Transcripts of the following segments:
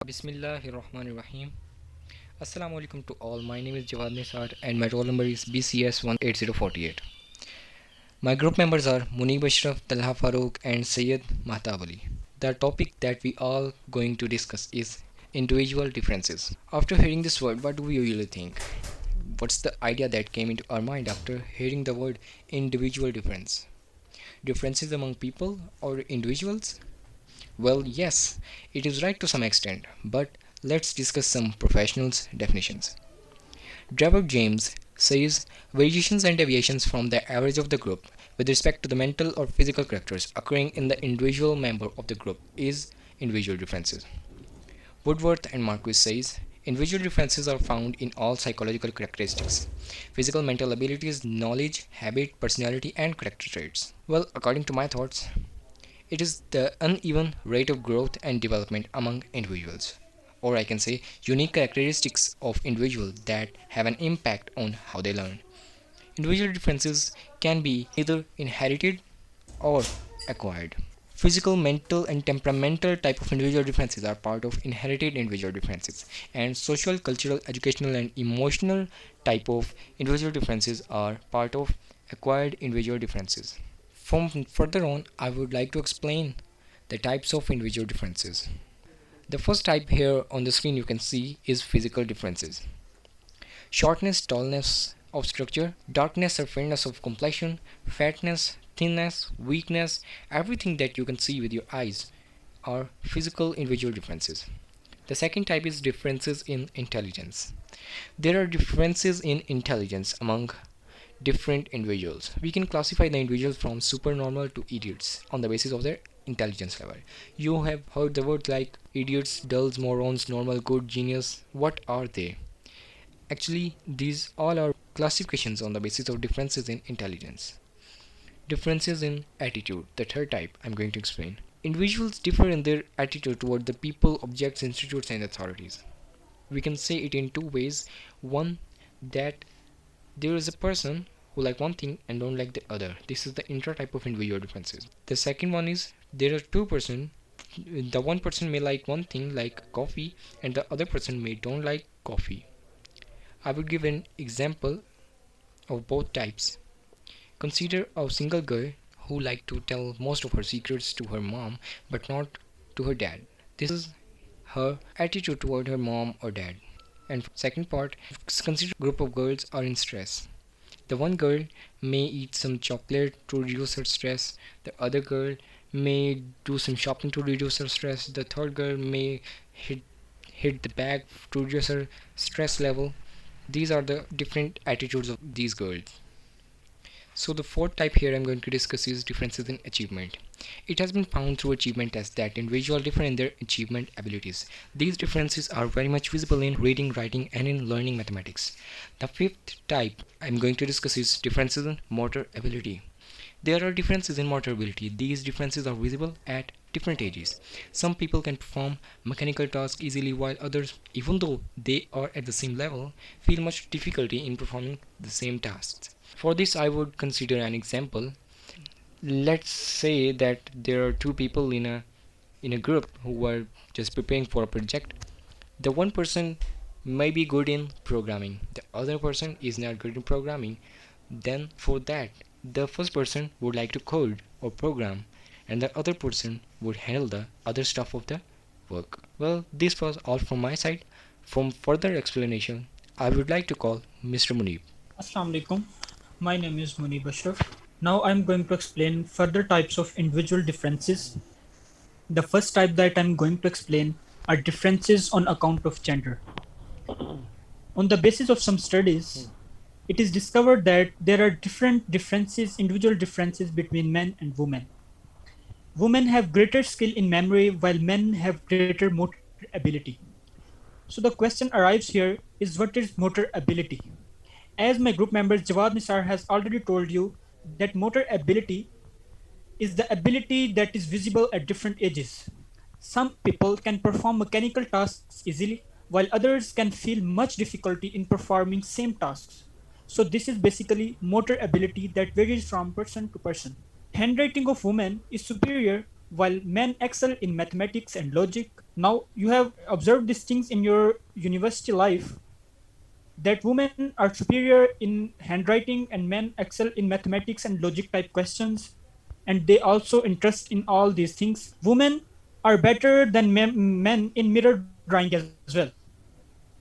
Bismillahirrahmanirrahim. Assalamu alaikum to all. My name is Jawad Nisar and my roll number is BCS 18048. My group members are Munib Ashraf, Talha Farooq and Sayyid Mahtab Ali. The topic that we are going to discuss is individual differences. After hearing this word, what do we usually think? What's the idea that came into our mind after hearing the word individual difference? Differences among people or individuals? Well, yes, it is right to some extent, but let's discuss some professionals' definitions. Trevor James says variations and deviations from the average of the group with respect to the mental or physical characters occurring in the individual member of the group is individual differences. Woodworth and Marquis says individual differences are found in all psychological characteristics, physical mental abilities, knowledge, habit, personality, and character traits. Well, according to my thoughts, it is the uneven rate of growth and development among individuals, or I can say unique characteristics of individuals that have an impact on how they learn. Individual differences can be either inherited or acquired. Physical, mental, and temperamental type of individual differences are part of inherited individual differences, and social, cultural, educational, and emotional type of individual differences are part of acquired individual differences. From further on, I would like to explain the types of individual differences. The first type here on the screen you can see is physical differences. Shortness, tallness of structure, darkness or fairness of complexion, fatness, thinness, weakness, everything that you can see with your eyes are physical individual differences. The second type is differences in intelligence. There are differences in intelligence among different individuals. We can classify the individuals from supernormal to idiots on the basis of their intelligence level. You have heard the words like idiots, dulls, morons, normal, good, genius. What are they? Actually, these all are classifications on the basis of differences in intelligence. Differences in attitude, the third type I'm going to explain. Individuals differ in their attitude toward the people, objects, institutes, and authorities. We can say it in two ways. One, that there is a person who like one thing and don't like the other. This is the intra type of individual differences. The second one is there are two person. The one person may like one thing like coffee and the other person may don't like coffee. I would give an example of both types. Consider a single girl who like to tell most of her secrets to her mom but not to her dad. This is her attitude toward her mom or dad. And second part, consider a group of girls are in stress. The one girl may eat some chocolate to reduce her stress. The other girl may do some shopping to reduce her stress. The third girl may hit the bag to reduce her stress level. These are the different attitudes of these girls. So the fourth type here I'm going to discuss is differences in achievement. It has been found through achievement tests that individuals differ in their achievement abilities. These differences are very much visible in reading, writing, and in learning mathematics. The fifth type I'm going to discuss is differences in motor ability. There are differences in motor ability. These differences are visible at different ages. Some people can perform mechanical tasks easily while others, even though they are at the same level, feel much difficulty in performing the same tasks. For this, I would consider an example. Let's say that there are two people in a group who are just preparing for a project. The one person may be good in programming, the other person is not good in programming. Then for that, the first person would like to code or program, and the other person would handle the other stuff of the work. Well, this was all from my side. For further explanation, I would like to call Mr. Munib. Assalamu alaikum. My name is Munib Ashraf. Now I'm going to explain further types of individual differences. The first type that I'm going to explain are differences on account of gender. On the basis of some studies, it is discovered that there are different differences, individual differences between men and women. Women have greater skill in memory while men have greater motor ability. So the question arrives here is what is motor ability? As my group member Jawad Nisar has already told you that motor ability is the ability that is visible at different ages. Some people can perform mechanical tasks easily, while others can feel much difficulty in performing same tasks. So this is basically motor ability that varies from person to person. Handwriting of women is superior while men excel in mathematics and logic. Now you have observed these things in your university life, that women are superior in handwriting and men excel in mathematics and logic type questions, and they also interest in all these things. Women are better than men in mirror drawing as well.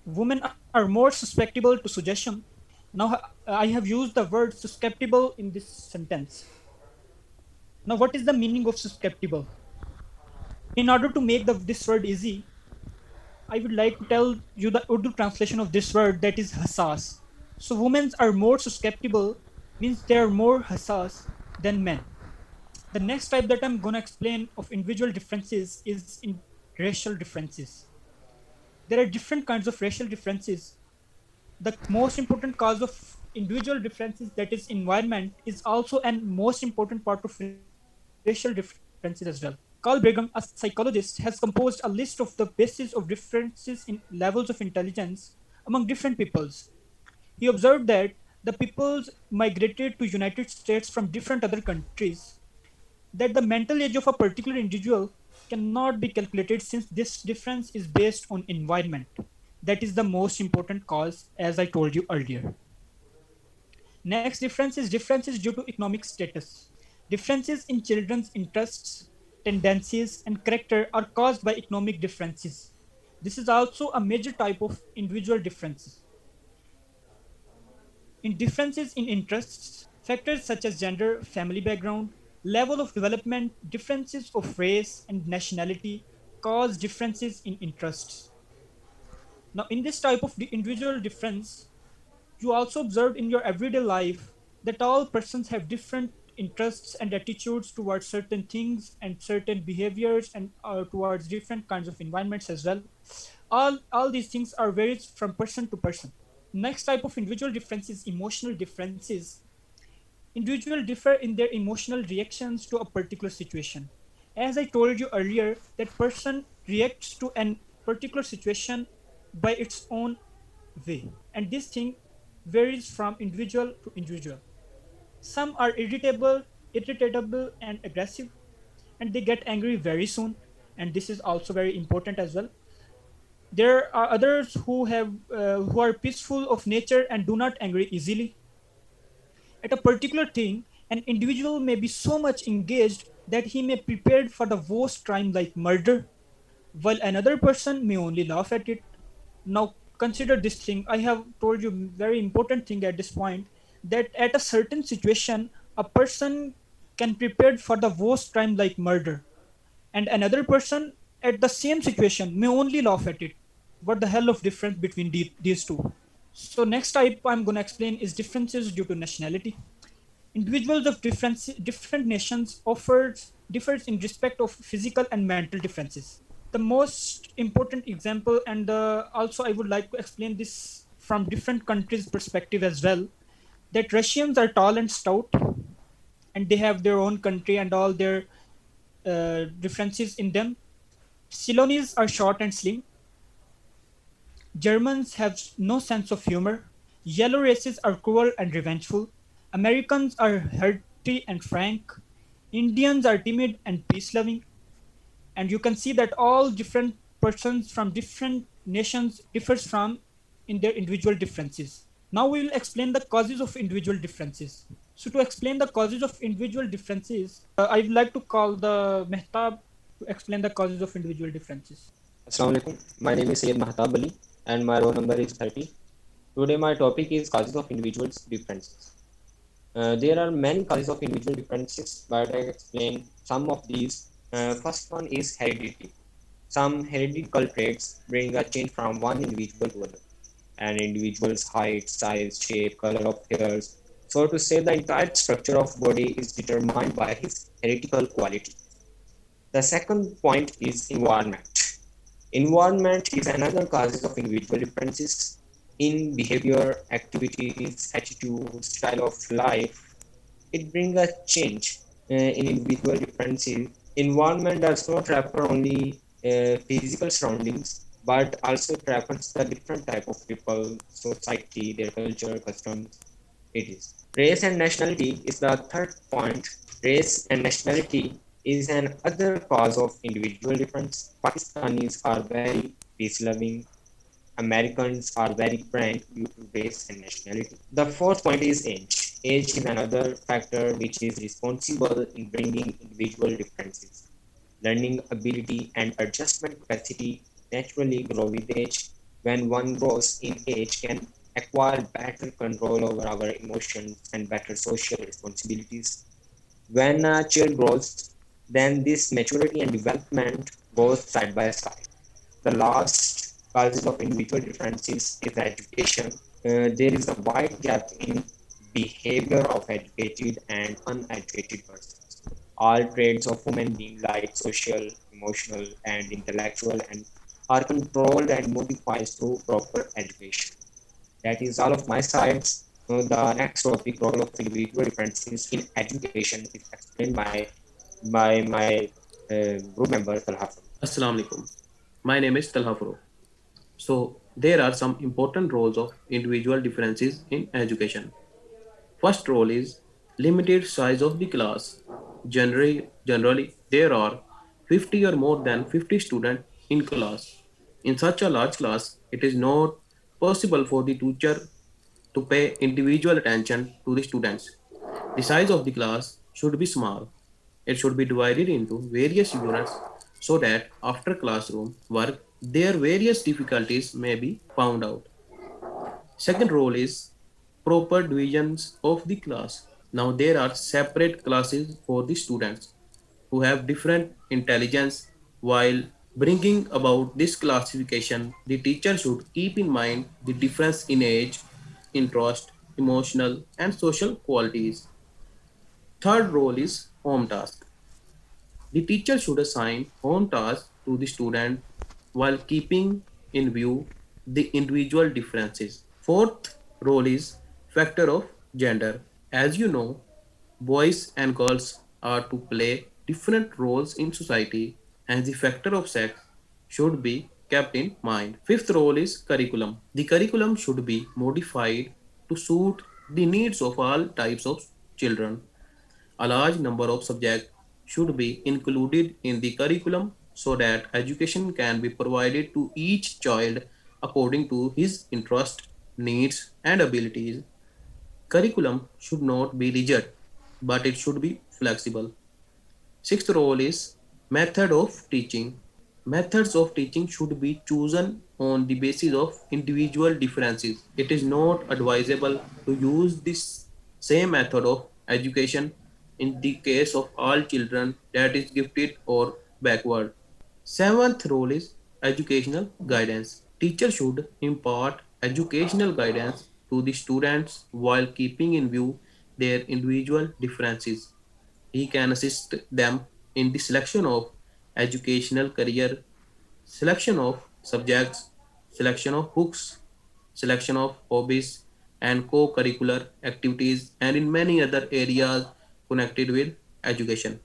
Women are more susceptible to suggestion. Now I have used the word susceptible in this sentence. Now what is the meaning of susceptible? In order to make this word easy, I would like to tell you the Urdu translation of this word, that is hassas. So women are more susceptible, means they are more hassas than men. The next type that I'm gonna explain of individual differences is in racial differences. There are different kinds of racial differences. The most important cause of individual differences, that is environment, is also an most important part of racial differences as well. Carl Brigham, a psychologist, has composed a list of the basis of differences in levels of intelligence among different peoples. He observed that the peoples migrated to United States from different other countries, that the mental age of a particular individual cannot be calculated since this difference is based on environment. That is the most important cause, as I told you earlier. Next difference is differences due to economic status. Differences in children's interests, tendencies, and character are caused by economic differences. This is also a major type of individual differences. In differences in interests, factors such as gender, family background, level of development, differences of race and nationality cause differences in interests. Now, in this type of the individual difference, you also observed in your everyday life that all persons have different interests and attitudes towards certain things and certain behaviors, and towards different kinds of environments as well. All these things are varies from person to person. Next type of individual difference is emotional differences. Individuals differ in their emotional reactions to a particular situation. As I told you earlier, that person reacts to an particular situation by its own way, and this thing varies from individual to individual. Some are irritable and aggressive, and they get angry very soon, and this is also very important as well. There are others who are peaceful of nature and do not angry easily at a particular thing. An individual may be so much engaged that he may prepared for the worst crime like murder, while another person may only laugh at it. Now consider this thing. I have told you very important thing at this point, that at a certain situation a person can prepare for the worst crime like murder, and another person at the same situation may only laugh at it. What the hell of difference between these two? So next type I'm going to explain is differences due to nationality. Individuals of different nations differs in respect of physical and mental differences. The most important example, and also I would like to explain this from different countries' perspective as well, that Russians are tall and stout, and they have their own country and all their differences in them. Ceylonese are short and slim. Germans have no sense of humor. Yellow races are cruel and revengeful. Americans are hearty and frank. Indians are timid and peace loving. And you can see that all different persons from different nations differs from in their individual differences. Now we will explain the causes of individual differences. So to explain the causes of individual differences, I would like to call the Mehtab to explain the causes of individual differences. Assalamu alaikum. My name is Syed Mahtab Ali and my roll number is 30. Today my topic is causes of individuals differences. There are many causes of individual differences, but I explain some of these. First one is heredity. Some heredital traits bring a change from one individual to another. An individual's height, size, shape, color of hairs. So to say, the entire structure of body is determined by his heretical quality. The second point is environment. Environment is another cause of individual differences in behavior, activities, attitudes, style of life. It brings a change in individual differences. Environment does not refer only physical surroundings, but also refers the different type of people, society, their culture, customs. It is race and nationality is the third point. Race and nationality. is an other cause of individual difference. Pakistanis are very peace loving. Americans are very frank due to race and nationality. The fourth point is age. Age is another factor which is responsible in bringing individual differences. Learning ability and adjustment capacity naturally grow with age. When one grows in age can acquire better control over our emotions and better social responsibilities. When a child grows, then this maturity and development goes side by side. The last causes of individual differences is education. There is a wide gap in behavior of educated and uneducated persons. All traits of human being like social, emotional, and intellectual and are controlled and modified through proper education. That is all of my sides. The next topic, role of individual differences in education, is explained by my group member Talha. Assalamu alaikum. My name is Talha Faro. So, there are some important roles of individual differences in education. First role is limited size of the class. Generally, there are 50 or more than 50 students in class. In such a large class, it is not possible for the teacher to pay individual attention to the students. The size of the class should be small. It should be divided into various units so that after classroom work, their various difficulties may be found out. Second role is proper divisions of the class. Now there are separate classes for the students who have different intelligence. While bringing about this classification, the teacher should keep in mind the difference in age, interest, emotional, and social qualities. Third role is home task. The teacher should assign home tasks to the student while keeping in view the individual differences. Fourth role is factor of gender. As you know, boys and girls are to play different roles in society, and the factor of sex should be kept in mind. Fifth role is curriculum. The curriculum should be modified to suit the needs of all types of children. A large number of subjects should be included in the curriculum so that education can be provided to each child according to his interest, needs, and abilities. Curriculum should not be rigid, but it should be flexible. Sixth role is method of teaching. Methods of teaching should be chosen on the basis of individual differences. It is not advisable to use this same method of education in the case of all children that is gifted or backward. Seventh role is educational guidance. Teacher should impart educational guidance to the students while keeping in view their individual differences. He can assist them in the selection of educational career, selection of subjects, selection of books, selection of hobbies and co-curricular activities, and in many other areas connected with education.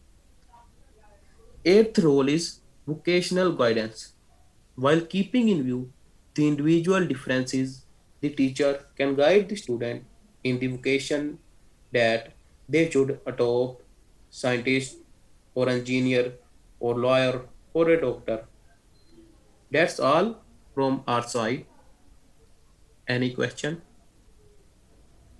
Eighth role is vocational guidance. While keeping in view the individual differences, the teacher can guide the student in the vocation that they should adopt: scientist or engineer or lawyer or a doctor. That's all from our side. Any question?